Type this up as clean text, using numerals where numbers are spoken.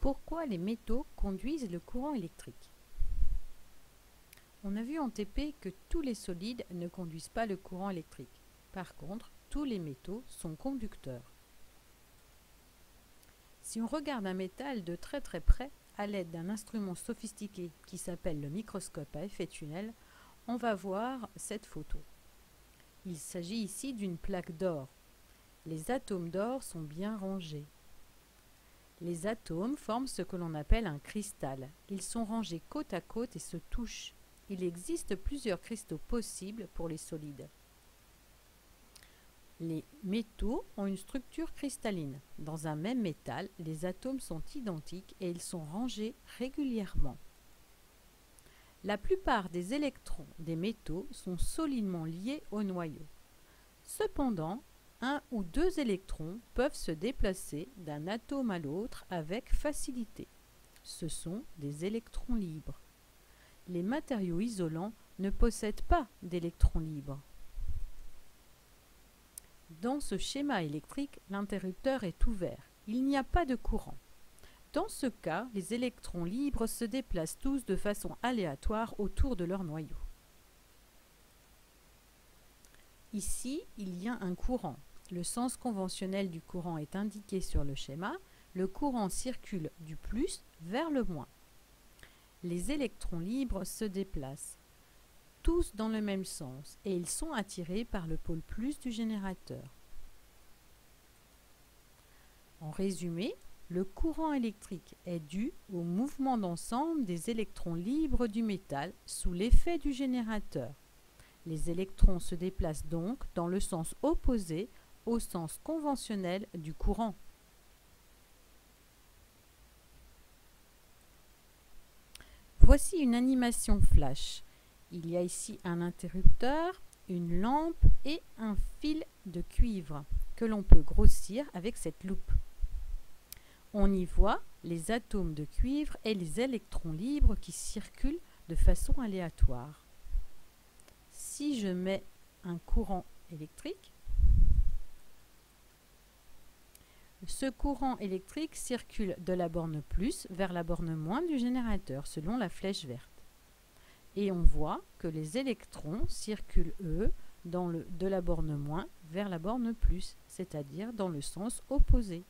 Pourquoi les métaux conduisent le courant électrique? On a vu en TP que tous les solides ne conduisent pas le courant électrique. Par contre, tous les métaux sont conducteurs. Si on regarde un métal de très près, à l'aide d'un instrument sophistiqué qui s'appelle le microscope à effet tunnel, on va voir cette photo. Il s'agit ici d'une plaque d'or. Les atomes d'or sont bien rangés. Les atomes forment ce que l'on appelle un cristal. Ils sont rangés côte à côte et se touchent. Il existe plusieurs cristaux possibles pour les solides. Les métaux ont une structure cristalline. Dans un même métal, les atomes sont identiques et ils sont rangés régulièrement. La plupart des électrons des métaux sont solidement liés au noyau. Cependant, un ou deux électrons peuvent se déplacer d'un atome à l'autre avec facilité. Ce sont des électrons libres. Les matériaux isolants ne possèdent pas d'électrons libres. Dans ce schéma électrique, l'interrupteur est ouvert. Il n'y a pas de courant. Dans ce cas, les électrons libres se déplacent tous de façon aléatoire autour de leur noyau. Ici, il y a un courant. Le sens conventionnel du courant est indiqué sur le schéma. Le courant circule du plus vers le moins. Les électrons libres se déplacent tous dans le même sens et ils sont attirés par le pôle plus du générateur. En résumé, le courant électrique est dû au mouvement d'ensemble des électrons libres du métal sous l'effet du générateur. Les électrons se déplacent donc dans le sens opposé au sens conventionnel du courant. Voici une animation flash. Il y a ici un interrupteur, une lampe et un fil de cuivre que l'on peut grossir avec cette loupe. On y voit les atomes de cuivre et les électrons libres qui circulent de façon aléatoire. Si je mets un courant électrique, ce courant électrique circule de la borne plus vers la borne moins du générateur selon la flèche verte. Et on voit que les électrons circulent, eux, de la borne moins vers la borne plus, c'est-à-dire dans le sens opposé.